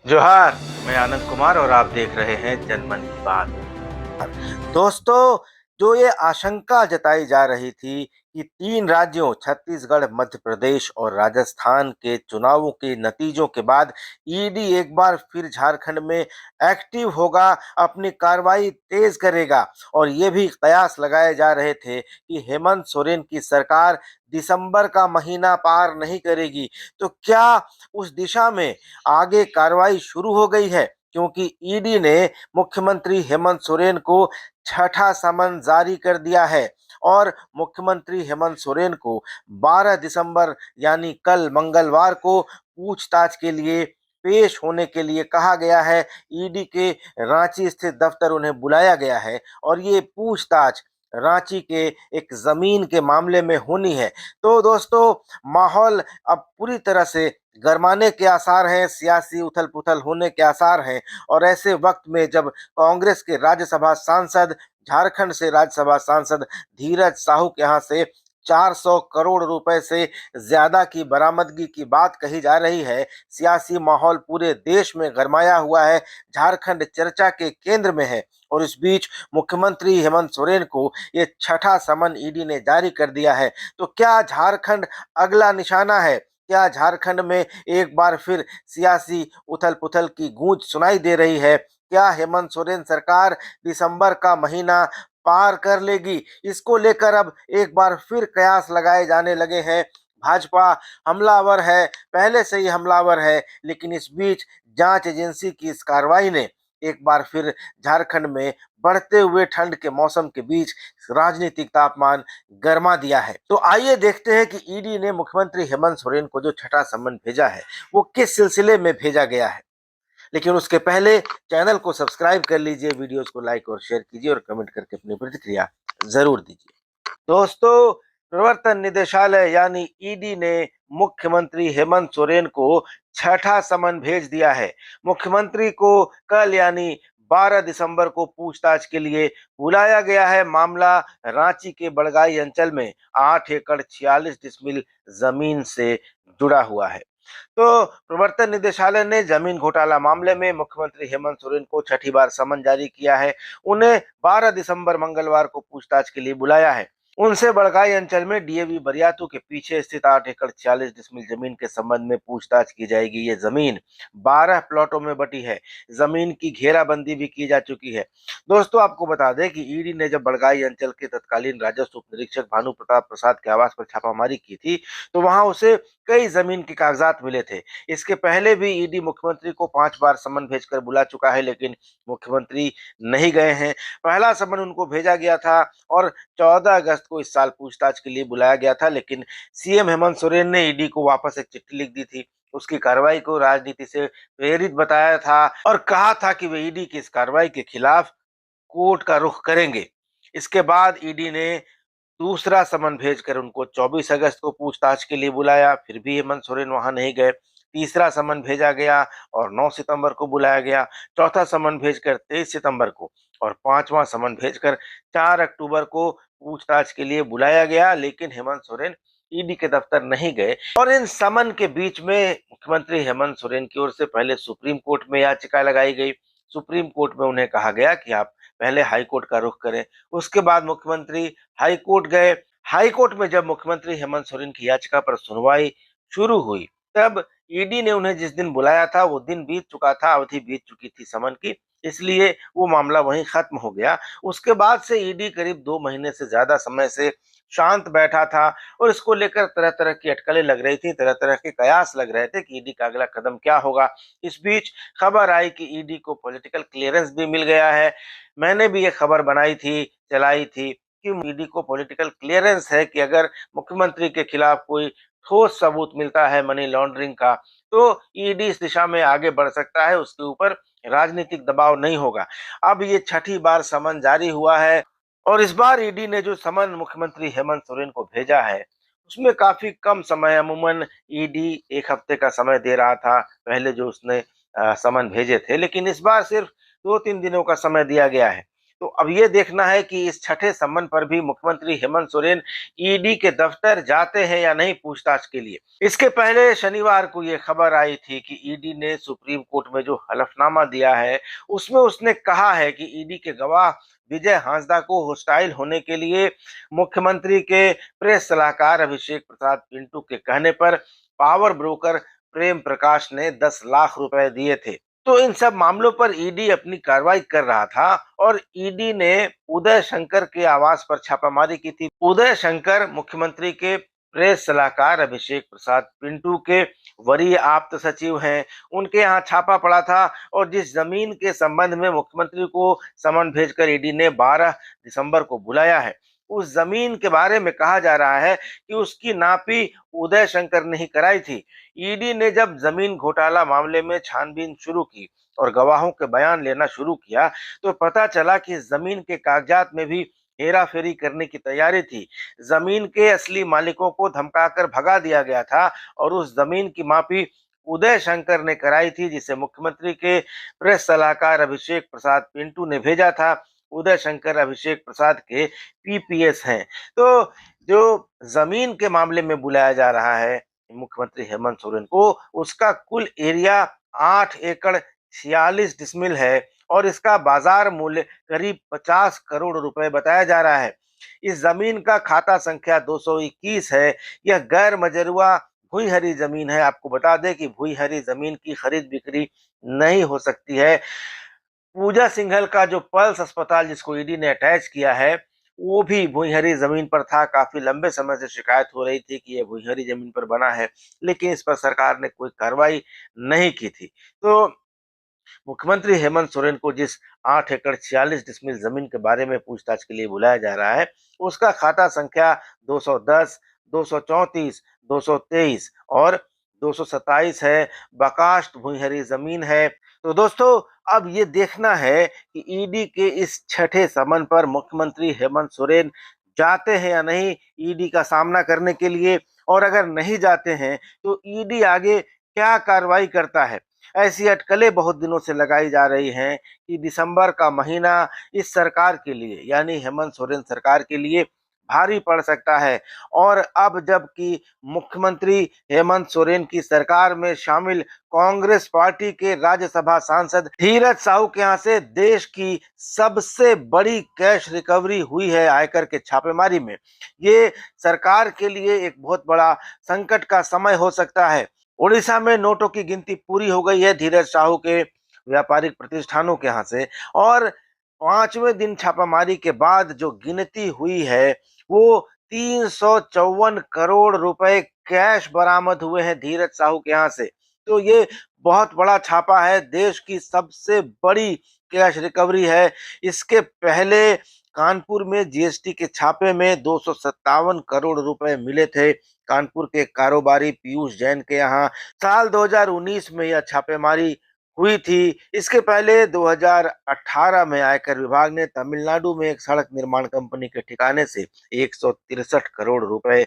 जोहार। मैं आनंद कुमार और आप देख रहे हैं जनमन की बात। दोस्तों, जो ये आशंका जताई जा रही थी कि 3 राज्यों छत्तीसगढ़, मध्य प्रदेश और राजस्थान के चुनावों के नतीजों के बाद ईडी एक बार फिर झारखंड में एक्टिव होगा, अपनी कार्रवाई तेज करेगा और ये भी कयास लगाए जा रहे थे कि हेमंत सोरेन की सरकार दिसंबर का महीना पार नहीं करेगी। तो क्या उस दिशा में आगे कार्रवाई शुरू हो गई है? क्योंकि ईडी ने मुख्यमंत्री हेमंत सोरेन को छठा समन जारी कर दिया है और मुख्यमंत्री हेमंत सोरेन को 12 दिसंबर यानी कल मंगलवार को पूछताछ के लिए पेश होने के लिए कहा गया है। ईडी के रांची स्थित दफ्तर उन्हें बुलाया गया है और ये पूछताछ रांची के एक जमीन के मामले में होनी है। तो दोस्तों, माहौल अब पूरी तरह से गरमाने के आसार हैं, सियासी उथल-पुथल होने के आसार हैं और ऐसे वक्त में जब कांग्रेस के राज्यसभा सांसद, झारखंड से राज्यसभा सांसद धीरज साहू के यहाँ से 400 करोड़ रुपए से ज्यादा की बरामदगी की बात कही जा रही है, सियासी माहौल पूरे देश में गरमाया हुआ है, झारखंड चर्चा के केंद्र में है और इस बीच मुख्यमंत्री हेमंत सोरेन को ये छठा समन ईडी ने जारी कर दिया है। तो क्या झारखंड अगला निशाना है? क्या झारखंड में एक बार फिर सियासी उथल-पुथल की गूंज सुनाई दे रही है? क्या हेमंत सोरेन सरकार दिसंबर का महीना पार कर लेगी? इसको लेकर अब एक बार फिर कयास लगाए जाने लगे हैं। भाजपा हमलावर है, पहले से ही हमलावर है, लेकिन इस बीच जांच एजेंसी की इस कार्रवाई ने एक बार फिर झारखंड में बढ़ते हुए ठंड के मौसम के बीच राजनीतिक तापमान गर्मा दिया है। तो आइए देखते हैं कि ईडी ने मुख्यमंत्री हेमंत सोरेन को जो छठा समन भेजा है, वो किस सिलसिले में भेजा गया है। लेकिन उसके पहले चैनल को सब्सक्राइब कर लीजिए, वीडियोस को लाइक और शेयर कीजिए और कमेंट करके अपनी प्रतिक्रिया जरूर दीजिए। दोस्तों, प्रवर्तन निदेशालय यानी ईडी ने मुख्यमंत्री हेमंत सोरेन को छठा समन भेज दिया है। मुख्यमंत्री को कल यानी 12 दिसंबर को पूछताछ के लिए बुलाया गया है। मामला रांची के बड़गाई अंचल में 8 एकड़ 46 डिसमिल जमीन से जुड़ा हुआ है। तो प्रवर्तन निदेशालय ने जमीन घोटाला मामले में मुख्यमंत्री हेमंत सोरेन को छठी बार समन जारी किया है। उन्हें 12 दिसंबर मंगलवार को पूछताछ के लिए बुलाया है। उनसे बड़गाई अंचल में डीएवी बरियातू के पीछे स्थित 8 एकड़ 46 डिसमिल जमीन के संबंध में पूछताछ की जाएगी। ये जमीन 12 प्लॉटों में बटी है। जमीन की घेराबंदी भी की जा चुकी है। दोस्तों, आपको बता दें कि ईडी ने जब बड़गाई अंचल के तत्कालीन राजस्व उप निरीक्षक भानु प्रताप प्रसाद के आवास पर छापामारी की थी, तो वहां उसे कई जमीन के कागजात मिले थे। इसके पहले भी ईडी मुख्यमंत्री को 5 बार समन भेजकर बुला चुका है, लेकिन मुख्यमंत्री नहीं गए हैं। पहला समन उनको भेजा गया था और 14 अगस्त को इस साल पूछताछ के लिए बुलाया गया था, लेकिन सीएम हेमंत सोरेन ने ईडी को वापस एक चिट्ठी लिख दी थी। उसकी कार्रवाई को राजनीति से प्रेरित बताया था और कहा था कि वे ईडी की इस कार्रवाई के खिलाफ कोर्ट का रुख करेंगे। इसके बाद ईडी ने दूसरा समन भेजकर उनको 24 अगस्त को पूछताछ के लिए बुलाया, फिर भी हेमंत सोरेन वहां नहीं गए। तीसरा समन भेजा गया और 9 सितंबर को बुलाया गया। चौथा समन भेजकर 23 सितंबर को और पांचवा समन भेजकर 4 अक्टूबर को पूछताछ के लिए बुलाया गया, लेकिन हेमंत सोरेन ईडी के दफ्तर नहीं गए। और इन समन के बीच में मुख्यमंत्री हेमंत सोरेन की ओर से पहले सुप्रीम कोर्ट में याचिका लगाई गई। सुप्रीम कोर्ट में उन्हें कहा गया कि आप पहले हाई कोर्ट का रुख करें। उसके बाद मुख्यमंत्री हाई कोर्ट गए। हाई कोर्ट में जब मुख्यमंत्री हेमंत सोरेन की याचिका पर सुनवाई शुरू हुई, तब ईडी ने उन्हें जिस दिन बुलाया था वो दिन बीत चुका था, अवधि बीत चुकी थी समन की, इसलिए वो मामला वहीं खत्म हो गया। उसके बाद से ईडी करीब 2 महीने से ज्यादा समय से शांत बैठा था और इसको लेकर तरह तरह की अटकलें लग रही थी, तरह तरह के कयास लग रहे थे कि ईडी का अगला कदम क्या होगा। इस बीच खबर आई कि ईडी को पॉलिटिकल क्लियरेंस भी मिल गया है। मैंने भी ये खबर बनाई थी, चलाई थी कि ईडी को पॉलिटिकल क्लियरेंस है कि अगर मुख्यमंत्री के खिलाफ कोई ठोस सबूत मिलता है मनी लॉन्ड्रिंग का, तो ईडी इस दिशा में आगे बढ़ सकता है, उसके ऊपर राजनीतिक दबाव नहीं होगा। अब ये छठी बार समन जारी हुआ है और इस बार ईडी ने जो समन मुख्यमंत्री हेमंत सोरेन को भेजा है, उसमें काफी कम समय, अमूमन ईडी 1 हफ्ते का समय दे रहा था पहले जो उसने समन भेजे थे, लेकिन इस बार सिर्फ 2-3 दिनों का समय दिया गया है। तो अब ये देखना है कि इस छठे समन पर भी मुख्यमंत्री हेमंत सोरेन ईडी के दफ्तर जाते हैं या नहीं पूछताछ के लिए। इसके पहले शनिवार को ये खबर आई थी कि ईडी ने सुप्रीम कोर्ट में जो हलफनामा दिया है उसमें उसने कहा है कि ईडी के गवाह विजय हांसदा को होस्टाइल होने के लिए मुख्यमंत्री के प्रेस सलाहकार अभिषेक प्रसाद पिंटू के कहने पर पावर ब्रोकर प्रेम प्रकाश ने 10 लाख रुपए दिए थे। तो इन सब मामलों पर ईडी अपनी कार्रवाई कर रहा था और ईडी ने उदय शंकर के आवास पर छापामारी की थी। उदय शंकर मुख्यमंत्री के प्रेस सलाहकार अभिषेक प्रसाद पिंटू के वरीय आप्त सचिव हैं। उनके यहाँ छापा पड़ा था और जिस जमीन के संबंध में मुख्यमंत्री को समन भेजकर ईडी ने 12 दिसंबर को बुलाया है, उस जमीन के बारे में कहा जा रहा है कि उसकी नापी उदय शंकर ने ही कराई थी। ईडी ने जब जमीन घोटाला मामले में छानबीन शुरू की और गवाहों के बयान लेना शुरू किया तो पता चला कि जमीन के कागजात में भी हेरा फेरी करने की तैयारी थी। जमीन के असली मालिकों को धमकाकर भगा दिया गया था और उस जमीन की मापी उदय शंकर ने कराई थी, जिसे मुख्यमंत्री के प्रेस सलाहकार अभिषेक प्रसाद पिंटू ने भेजा था। उदय शंकर अभिषेक प्रसाद के पीपीएस हैं। तो जो जमीन के मामले में बुलाया जा रहा है मुख्यमंत्री हेमंत सोरेन को, उसका कुल एरिया 8 एकड़ 46 डिसमिल है और इसका बाजार मूल्य करीब 50 करोड़ रुपए बताया जा रहा है। इस जमीन का खाता संख्या 221 है। यह गैर मजरूआ भूईहरी जमीन है। आपको बता दें कि भूईहरी जमीन की खरीद बिक्री नहीं हो सकती है। पूजा सिंघल का जो पल्स अस्पताल जिसको ईडी ने अटैच किया है वो भी भूईहरी जमीन पर था। काफी लंबे समय से शिकायत हो रही थी कि ये भूईहरी जमीन पर बना है, लेकिन इस पर सरकार ने कोई कार्रवाई नहीं की थी। तो मुख्यमंत्री हेमंत सोरेन को जिस 8 एकड़ 46 डिसमिल जमीन के बारे में पूछताछ के लिए बुलाया जा रहा है, उसका खाता संख्या 210, 234, 223 और 227 है। बकाष्ट भूईहरी जमीन है। तो दोस्तों अब ये देखना है कि ईडी के इस छठे समन पर मुख्यमंत्री हेमंत सोरेन जाते हैं या नहीं ईडी का सामना करने के लिए, और अगर नहीं जाते हैं तो ईडी आगे क्या कार्रवाई करता है। ऐसी अटकलें बहुत दिनों से लगाई जा रही हैं कि दिसंबर का महीना इस सरकार के लिए यानी हेमंत सोरेन सरकार के लिए भारी पड़ सकता है। और अब जबकि मुख्यमंत्री हेमंत सोरेन की सरकार में शामिल कांग्रेस पार्टी के राज्यसभा सांसद धीरज साहू के यहाँ से देश की सबसे बड़ी कैश रिकवरी हुई है आयकर के छापेमारी में, ये सरकार के लिए एक बहुत बड़ा संकट का समय हो सकता है। उड़ीसा में नोटों की गिनती पूरी हो गई है धीरज साहू के व्यापारिक प्रतिष्ठानों के यहाँ से, और 5वें दिन छापामारी के बाद जो गिनती हुई है वो 354 करोड़ रुपए कैश बरामद हुए हैं धीरज साहू के यहाँ से। तो ये बहुत बड़ा छापा है, देश की सबसे बड़ी कैश रिकवरी है। इसके पहले कानपुर में जीएसटी के छापे में 257 करोड़ रुपए मिले थे। कानपुर के कारोबारी पीयूष जैन के यहाँ साल 2019 में यह छापेमारी हुई थी। इसके पहले 2018 में आयकर विभाग ने तमिलनाडु में एक सड़क निर्माण कंपनी के ठिकाने से 163 करोड़ रुपए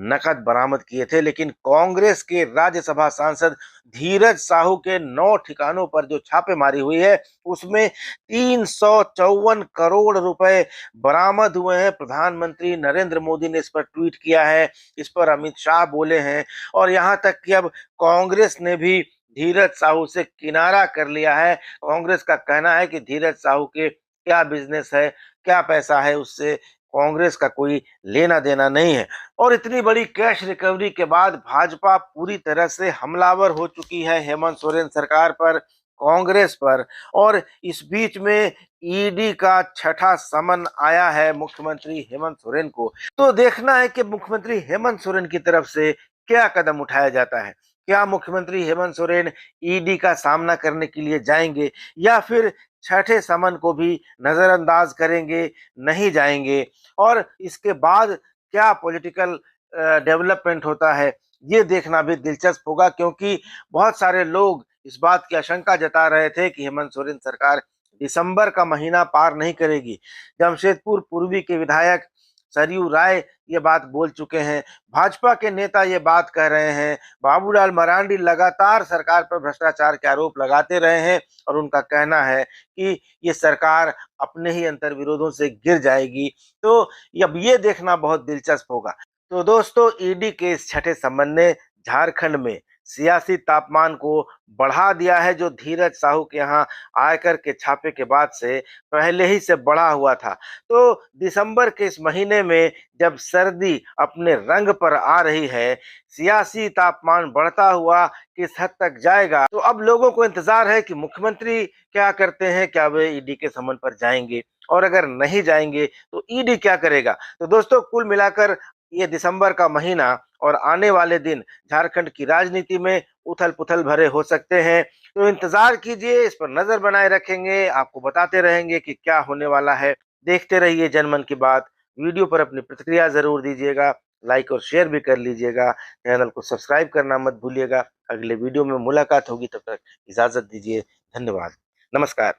नकद बरामद किए थे, लेकिन कांग्रेस के राज्यसभा सांसद धीरज साहू के 9 ठिकानों पर जो छापेमारी हुई है उसमें 354 करोड़ रुपए बरामद हुए हैं। प्रधानमंत्री नरेंद्र मोदी ने इस पर ट्वीट किया है, इस पर अमित शाह बोले हैं और यहाँ तक कि अब कांग्रेस ने भी धीरज साहू से किनारा कर लिया है। कांग्रेस का कहना है कि धीरज साहू के क्या बिजनेस है, क्या पैसा है, उससे कांग्रेस का कोई लेना देना नहीं है। और इतनी बड़ी कैश रिकवरी के बाद भाजपा पूरी तरह से हमलावर हो चुकी है हेमंत सोरेन सरकार पर, कांग्रेस पर, और इस बीच में ईडी का छठा समन आया है मुख्यमंत्री हेमंत सोरेन को। तो देखना है कि मुख्यमंत्री हेमंत सोरेन की तरफ से क्या कदम उठाया जाता है। क्या मुख्यमंत्री हेमंत सोरेन ईडी का सामना करने के लिए जाएंगे या फिर छठे समन को भी नजरअंदाज करेंगे, नहीं जाएंगे, और इसके बाद क्या पॉलिटिकल डेवलपमेंट होता है ये देखना भी दिलचस्प होगा, क्योंकि बहुत सारे लोग इस बात की आशंका जता रहे थे कि हेमंत सोरेन सरकार दिसंबर का महीना पार नहीं करेगी। जमशेदपुर पूर्वी के विधायक सरयू राय ये बात बोल चुके हैं। भाजपा के नेता ये बात कह रहे हैं। बाबूलाल मरांडी लगातार सरकार पर भ्रष्टाचार के आरोप लगाते रहे हैं और उनका कहना है कि ये सरकार अपने ही अंतर्विरोधों से गिर जाएगी। तो अब ये देखना बहुत दिलचस्प होगा। तो दोस्तों, ईडी के इस छठे समन ने झारखंड में सियासी तापमान को बढ़ा दिया है, जो धीरज साहू के यहाँ आयकर के छापे के बाद से पहले ही से बढ़ा हुआ था। तो दिसंबर के इस महीने में जब सर्दी अपने रंग पर आ रही है, सियासी तापमान बढ़ता हुआ किस हद तक जाएगा, तो अब लोगों को इंतजार है कि मुख्यमंत्री क्या करते हैं। क्या वे ईडी के समन पर जाएंगे, और अगर नहीं जाएंगे तो ईडी क्या करेगा। तो दोस्तों, कुल मिलाकर ये दिसंबर का महीना और आने वाले दिन झारखंड की राजनीति में उथल पुथल भरे हो सकते हैं। तो इंतजार कीजिए, इस पर नजर बनाए रखेंगे, आपको बताते रहेंगे कि क्या होने वाला है। देखते रहिए जनमन की बात। वीडियो पर अपनी प्रतिक्रिया जरूर दीजिएगा, लाइक और शेयर भी कर लीजिएगा। चैनल को सब्सक्राइब करना मत भूलिएगा। अगले वीडियो में मुलाकात होगी, तब तक इजाजत दीजिए। धन्यवाद। नमस्कार।